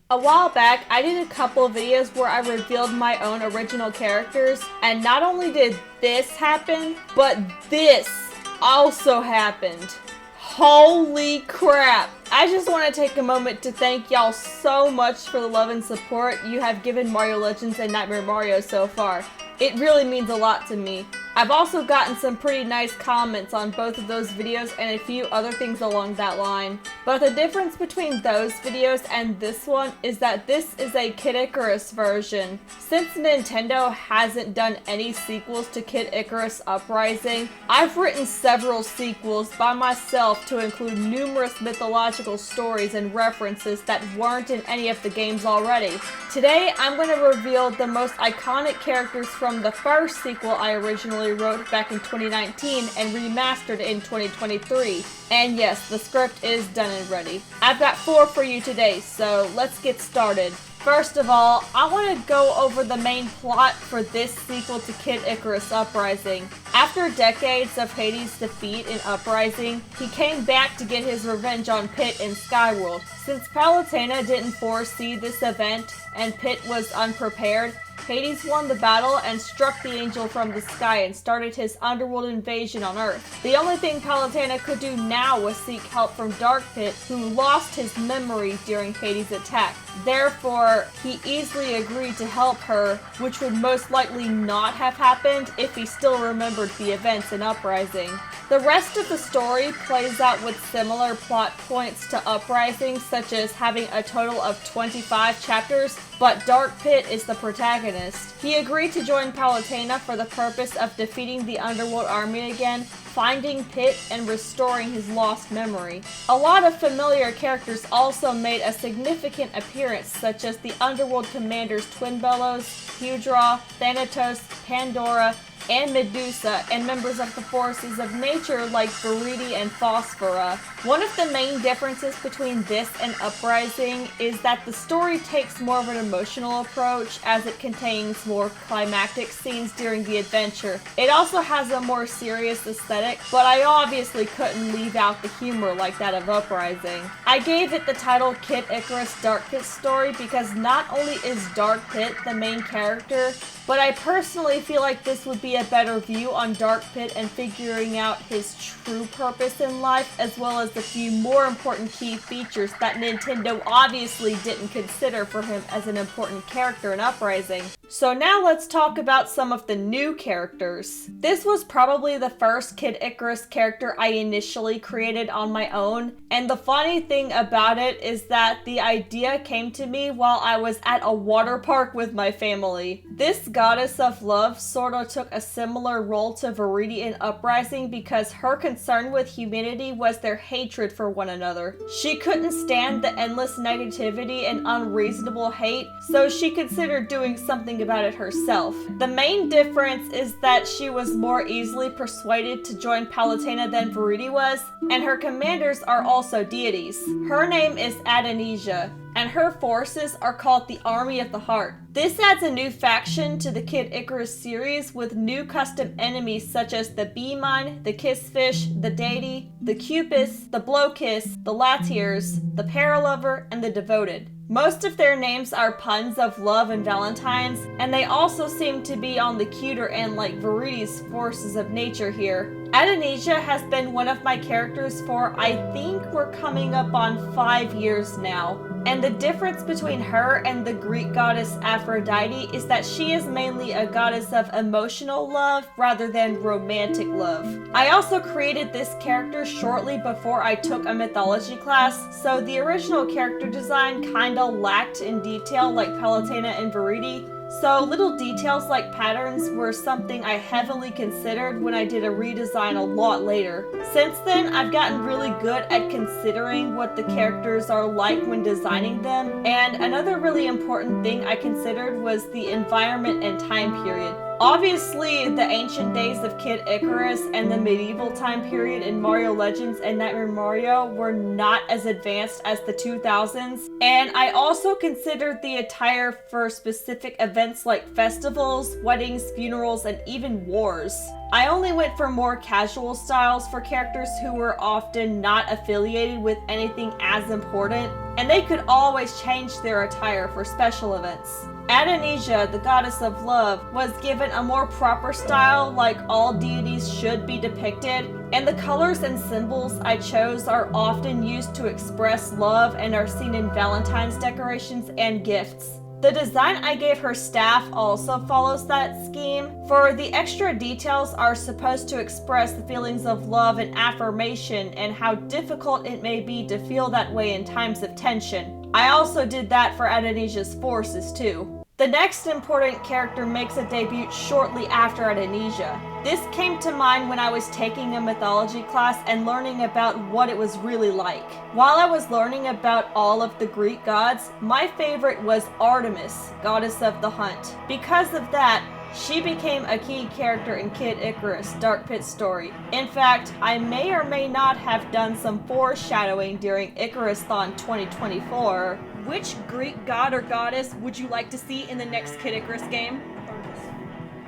A while back, I did a couple of videos where I revealed my own original characters, and not only did this happen, but this also happened. Holy crap! I just want to take a moment to thank y'all so much for the love and support you have given Mario Legends and Nightmare Mario so far. It really means a lot to me. I've also gotten some pretty nice comments on both of those videos and a few other things along that line. But the difference between those videos and this one is that this is a Kid Icarus version. Since Nintendo hasn't done any sequels to Kid Icarus Uprising, I've written several sequels by myself to include numerous mythological stories and references that weren't in any of the games already. Today, I'm going to reveal the most iconic characters from the first sequel I originally wrote back in 2019 and remastered in 2023. And yes, the script is done and ready. I've got 4 for you today, so let's get started. First of all, I want to go over the main plot for this sequel to Kid Icarus Uprising. After decades of Hades' defeat in Uprising, he came back to get his revenge on Pit in Skyworld. Since Palutena didn't foresee this event and Pit was unprepared, Hades won the battle and struck the angel from the sky and started his underworld invasion on Earth. The only thing Palutena could do now was seek help from Dark Pit, who lost his memory during Hades' attack. Therefore, he easily agreed to help her, which would most likely not have happened if he still remembered the events in Uprising. The rest of the story plays out with similar plot points to Uprising, such as having a total of 25 chapters, but Dark Pit is the protagonist. He agreed to join Palutena for the purpose of defeating the Underworld army again, finding Pit, and restoring his lost memory. A lot of familiar characters also made a significant appearance, such as the Underworld commanders Twin Bellows, Hydra, Thanatos, Pandora, and Medusa, and members of the forces of nature like Viridi and Phosphora. One of the main differences between this and Uprising is that the story takes more of an emotional approach, as it contains more climactic scenes during the adventure. It also has a more serious aesthetic, but I obviously couldn't leave out the humor like that of Uprising. I gave it the title Kid Icarus Dark Pit Story because not only is Dark Pit the main character, but I personally feel like this would be a better view on Dark Pit and figuring out his true purpose in life, as well as the few more important key features that Nintendo obviously didn't consider for him as an important character in Uprising. So now let's talk about some of the new characters. This was probably the first Kid Icarus character I initially created on my own, and the funny thing about it is that the idea came to me while I was at a water park with my family. This goddess of love sort of took a similar role to Viridi in Uprising because her concern with humanity was their hatred for one another. She couldn't stand the endless negativity and unreasonable hate, so she considered doing something about it herself. The main difference is that she was more easily persuaded to join Palutena than Viridi was, and her commanders are also deities. Her name is Adenesia, and her forces are called the Army of the Heart. This adds a new faction to the Kid Icarus series with new custom enemies such as the Bee-Mine, the Kissfish, the Deity, the Cupis, the Blowkiss, the Latiers, the Paralover, and the Devoted. Most of their names are puns of love and Valentine's, and they also seem to be on the cuter end like Viridi's forces of nature here. Adenesia has been one of my characters for, I think we're coming up on 5 years now. And the difference between her and the Greek goddess Aphrodite is that she is mainly a goddess of emotional love rather than romantic love. I also created this character shortly before I took a mythology class, so the original character design kinda lacked in detail like Palutena and Viridi. So little details like patterns were something I heavily considered when I did a redesign a lot later. Since then, I've gotten really good at considering what the characters are like when designing them, and another really important thing I considered was the environment and time period. Obviously, the ancient days of Kid Icarus and the medieval time period in Mario Legends and Nightmare Mario were not as advanced as the 2000s, and I also considered the attire for specific events like festivals, weddings, funerals, and even wars. I only went for more casual styles for characters who were often not affiliated with anything as important, and they could always change their attire for special events. Adenesia, the goddess of love, was given a more proper style like all deities should be depicted, and the colors and symbols I chose are often used to express love and are seen in Valentine's decorations and gifts. The design I gave her staff also follows that scheme, for the extra details are supposed to express the feelings of love and affirmation and how difficult it may be to feel that way in times of tension. I also did that for Adenesia's forces too. The next important character makes a debut shortly after Adenesia. This came to mind when I was taking a mythology class and learning about what it was really like. While I was learning about all of the Greek gods, my favorite was Artemis, goddess of the hunt. Because of that, she became a key character in Kid Icarus' Dark Pit story. In fact, I may or may not have done some foreshadowing during Icarus-thon 2024. Which Greek god or goddess would you like to see in the next Kid Icarus game?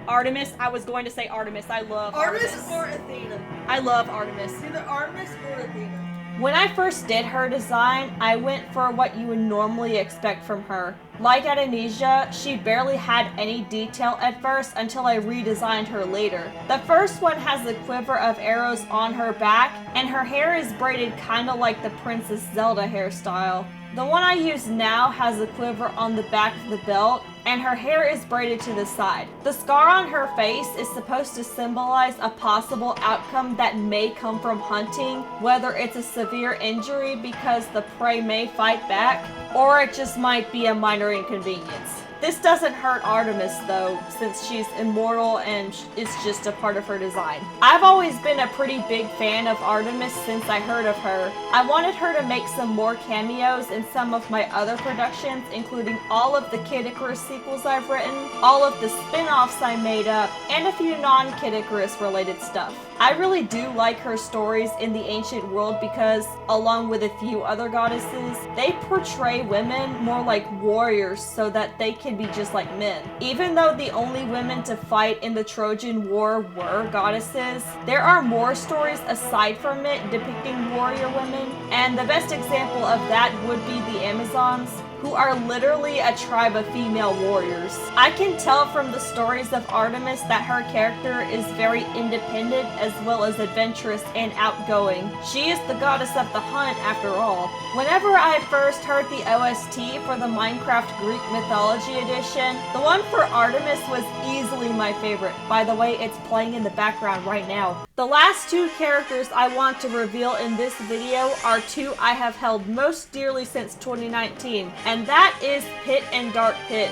Artemis. I was going to say Artemis. I love Artemis. Artemis or Athena. I love Artemis. Either Artemis or Athena. When I first did her design, I went for what you would normally expect from her. Like Adenesia, she barely had any detail at first until I redesigned her later. The first one has a quiver of arrows on her back, and her hair is braided kinda like the Princess Zelda hairstyle. The one I use now has a quiver on the back of the belt, and her hair is braided to the side. The scar on her face is supposed to symbolize a possible outcome that may come from hunting, whether it's a severe injury because the prey may fight back, or it just might be a minor inconvenience. This doesn't hurt Artemis though, since she's immortal and it's just a part of her design. I've always been a pretty big fan of Artemis since I heard of her. I wanted her to make some more cameos in some of my other productions, including all of the Kid Icarus sequels I've written, all of the spin-offs I made up, and a few non-Kid Icarus related stuff. I really do like her stories in the ancient world because, along with a few other goddesses, they portray women more like warriors so that they can be just like men. Even though the only women to fight in the Trojan War were goddesses, there are more stories aside from it depicting warrior women, and the best example of that would be the Amazons, who are literally a tribe of female warriors. I can tell from the stories of Artemis that her character is very independent as well as adventurous and outgoing. She is the goddess of the hunt after all. Whenever I first heard the OST for the Minecraft Greek Mythology Edition, the one for Artemis was easily my favorite. By the way, it's playing in the background right now. The last two characters I want to reveal in this video are two I have held most dearly since 2019, and that is Pit and Dark Pit.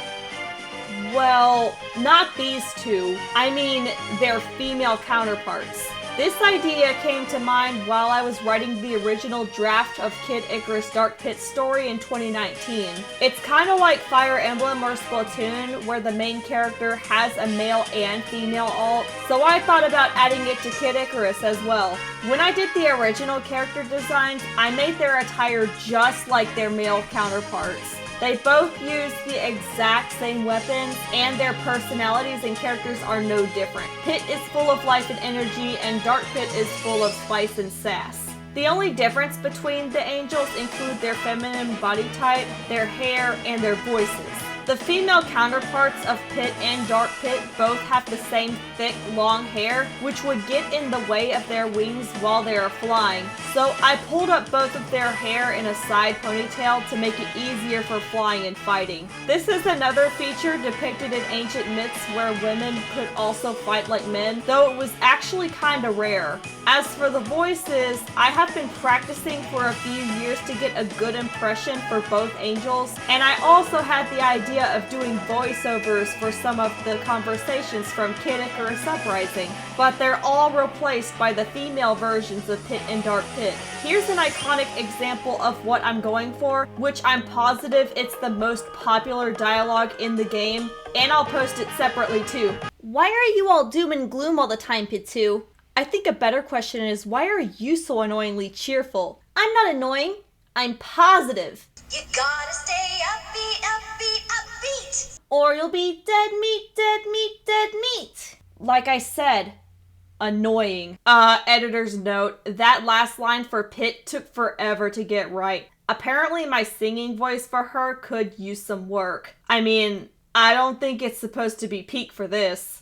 Well, not these two. I mean, their female counterparts. This idea came to mind while I was writing the original draft of Kid Icarus' Dark Pit story in 2019. It's kind of like Fire Emblem or Splatoon, where the main character has a male and female alt, so I thought about adding it to Kid Icarus as well. When I did the original character designs, I made their attire just like their male counterparts. They both use the exact same weapons, and their personalities and characters are no different. Pit is full of life and energy, and Dark Pit is full of spice and sass. The only difference between the angels include their feminine body type, their hair, and their voices. The female counterparts of Pit and Dark Pit both have the same thick, long hair, which would get in the way of their wings while they are flying. So I pulled up both of their hair in a side ponytail to make it easier for flying and fighting. This is another feature depicted in ancient myths where women could also fight like men, though it was actually kinda rare. As for the voices, I have been practicing for a few years to get a good impression for both angels, and I also had the idea of doing voiceovers for some of the conversations from Kid Icarus Uprising, but they're all replaced by the female versions of Pit and Dark Pit. Here's an iconic example of what I'm going for, which I'm positive it's the most popular dialogue in the game, and I'll post it separately too. Why are you all doom and gloom all the time, Pitu? I think a better question is, why are you so annoyingly cheerful? I'm not annoying, I'm positive. You gotta stay upbeat, upbeat, upbeat. Or you'll be dead meat, dead meat, dead meat. Like I said, Annoying. Editor's note, that last line for Pit took forever to get right. Apparently my singing voice for her could use some work. I mean, I don't think it's supposed to be peak for this.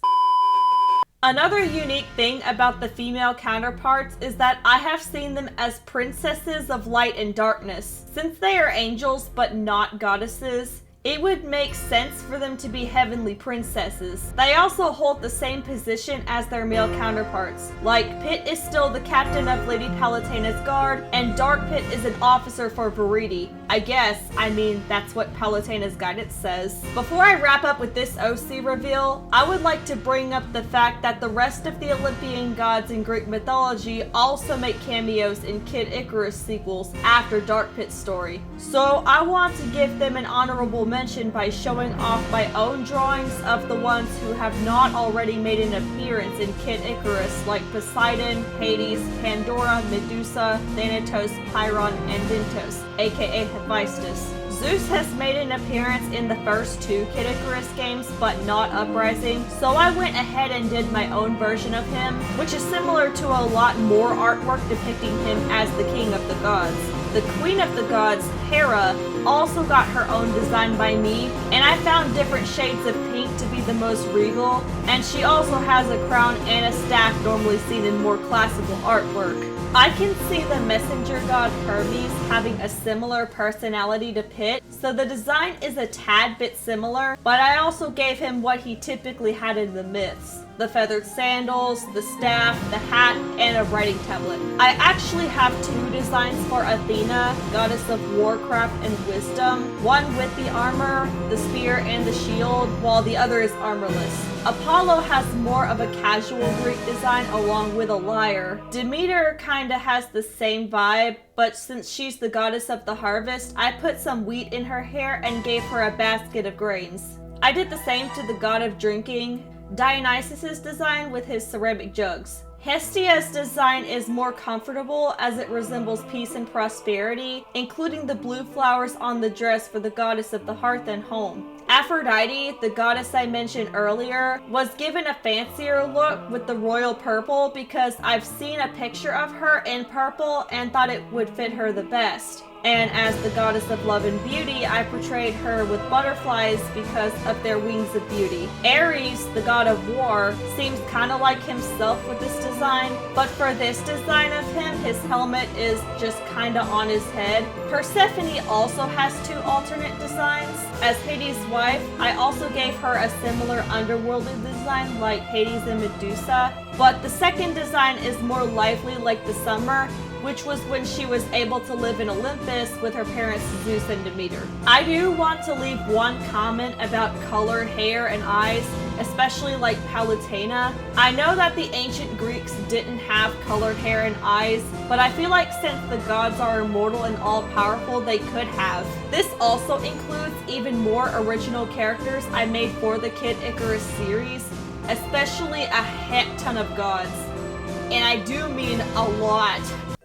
Another unique thing about the female counterparts is that I have seen them as princesses of light and darkness. Since they are angels but not goddesses, it would make sense for them to be heavenly princesses. They also hold the same position as their male counterparts. Like, Pit is still the captain of Lady Palatena's guard, and Dark Pit is an officer for Verity. I mean, that's what Palatena's guidance says. Before I wrap up with this OC reveal, I would like to bring up the fact that the rest of the Olympian gods in Greek mythology also make cameos in Kid Icarus sequels after Dark Pit's story. So I want to give them an honorable mention by showing off my own drawings of the ones who have not already made an appearance in Kid Icarus, like Poseidon, Hades, Pandora, Medusa, Thanatos, Chiron, and Dintos, aka Hephaestus. Zeus has made an appearance in the first 2 Kid Icarus games, but not Uprising, so I went ahead and did my own version of him, which is similar to a lot more artwork depicting him as the king of the gods. The queen of the gods, Hera, also got her own design by me, and I found different shades of pink to be the most regal, and she also has a crown and a staff normally seen in more classical artwork. I can see the messenger god Hermes having a similar personality to Pit, so the design is a tad bit similar, but I also gave him what he typically had in the myths. The feathered sandals, the staff, the hat, and a writing tablet. I actually have 2 designs for Athena, goddess of warcraft and wisdom, one with the armor, the spear, and the shield, while the other is armorless. Apollo has more of a casual Greek design along with a lyre. Demeter kinda has the same vibe, but since she's the goddess of the harvest, I put some wheat in her hair and gave her a basket of grains. I did the same to the god of drinking, Dionysus' design with his ceramic jugs. Hestia's design is more comfortable as it resembles peace and prosperity, including the blue flowers on the dress for the goddess of the hearth and home. Aphrodite, the goddess I mentioned earlier, was given a fancier look with the royal purple because I've seen a picture of her in purple and thought it would fit her the best. And as the goddess of love and beauty, I portrayed her with butterflies because of their wings of beauty. Ares, the god of war, seems kinda like himself with this design, but for this design of him, his helmet is just kinda on his head. Persephone also has 2 alternate designs. As Hades' wife, I also gave her a similar underworldly design like Hades and Medusa, but the second design is more lively like the summer, which was when she was able to live in Olympus with her parents Zeus and Demeter. I do want to leave one comment about colored hair and eyes, especially like Palatena. I know that the ancient Greeks didn't have colored hair and eyes, but I feel like since the gods are immortal and all-powerful, they could have. This also includes even more original characters I made for the Kid Icarus series, especially a heck ton of gods. And I do mean a lot.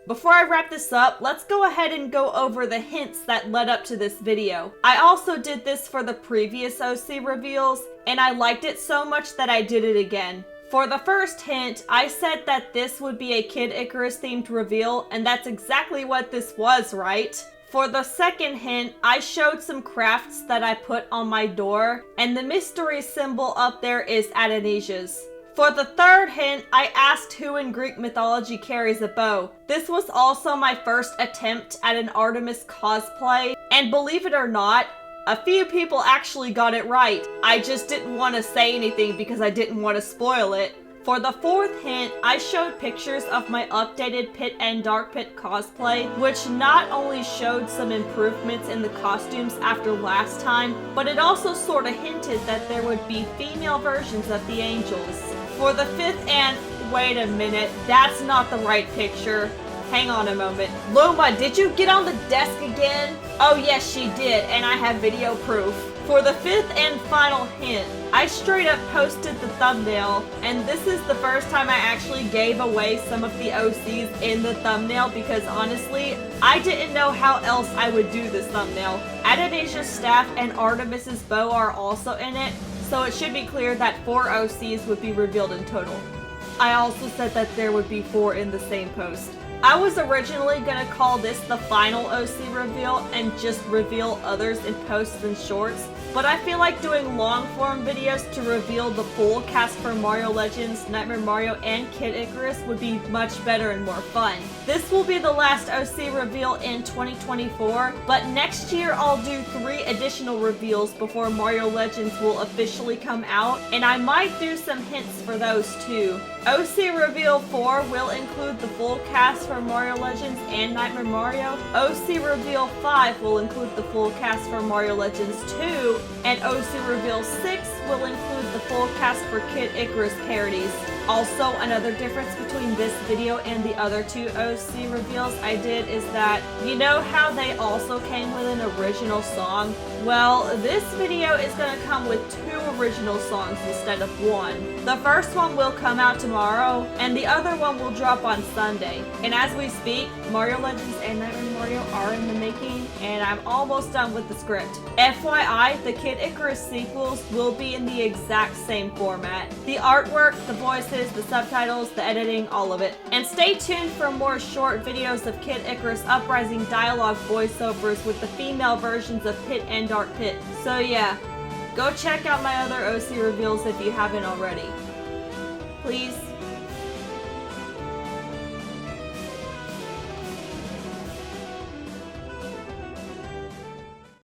Before I wrap this up, let's go ahead and go over the hints that led up to this video. I also did this for the previous OC reveals, and I liked it so much that I did it again. For the first hint, I said that this would be a Kid Icarus themed reveal, and that's exactly what this was, right? For the second hint, I showed some crafts that I put on my door, and the mystery symbol up there is Adenesia's. For the third hint, I asked who in Greek mythology carries a bow. This was also my first attempt at an Artemis cosplay, and believe it or not, a few people actually got it right. I just didn't want to say anything because I didn't want to spoil it. For the fourth hint, I showed pictures of my updated Pit and Dark Pit cosplay, which not only showed some improvements in the costumes after last time, but it also sort of hinted that there would be female versions of the angels. For the fifth and, wait a minute, that's not the right picture. Hang on a moment. Luma, did you get on the desk again? Oh yes, she did, and I have video proof. For the fifth and final hint, I straight up posted the thumbnail, and this is the first time I actually gave away some of the OCs in the thumbnail because honestly, I didn't know how else I would do this thumbnail. Adenesia's staff and Artemis's bow are also in it, so it should be clear that 4 OCs would be revealed in total. I also said that there would be 4 in the same post. I was originally gonna call this the final OC reveal and just reveal others in posts and shorts, but I feel like doing long form videos to reveal the full cast for Mario Legends, Nightmare Mario, and Kid Icarus would be much better and more fun. This will be the last OC reveal in 2024, but next year I'll do 3 additional reveals before Mario Legends will officially come out, and I might do some hints for those too. OC Reveal 4 will include the full cast for Mario Legends and Nightmare Mario. OC Reveal 5 will include the full cast for Mario Legends 2, and OC Reveal 6 will include the full cast for Kid Icarus parodies. Also, another difference between this video and the other 2 OC reveals I did is that, you know how they also came with an original song? Well, this video is going to come with 2 original songs instead of 1. The first one will come out tomorrow, and the other one will drop on Sunday. And as we speak, Mario Legends and Nightmare Mario are in the making, and I'm almost done with the script. FYI, the Kid Icarus sequels will be in the exact same format. The artwork, the voices, the subtitles, the editing, all of it. And stay tuned for more short videos of Kid Icarus Uprising dialogue voiceovers with the female versions of Pit and Dark Pit. So yeah, go check out my other OC reveals if you haven't already. Please.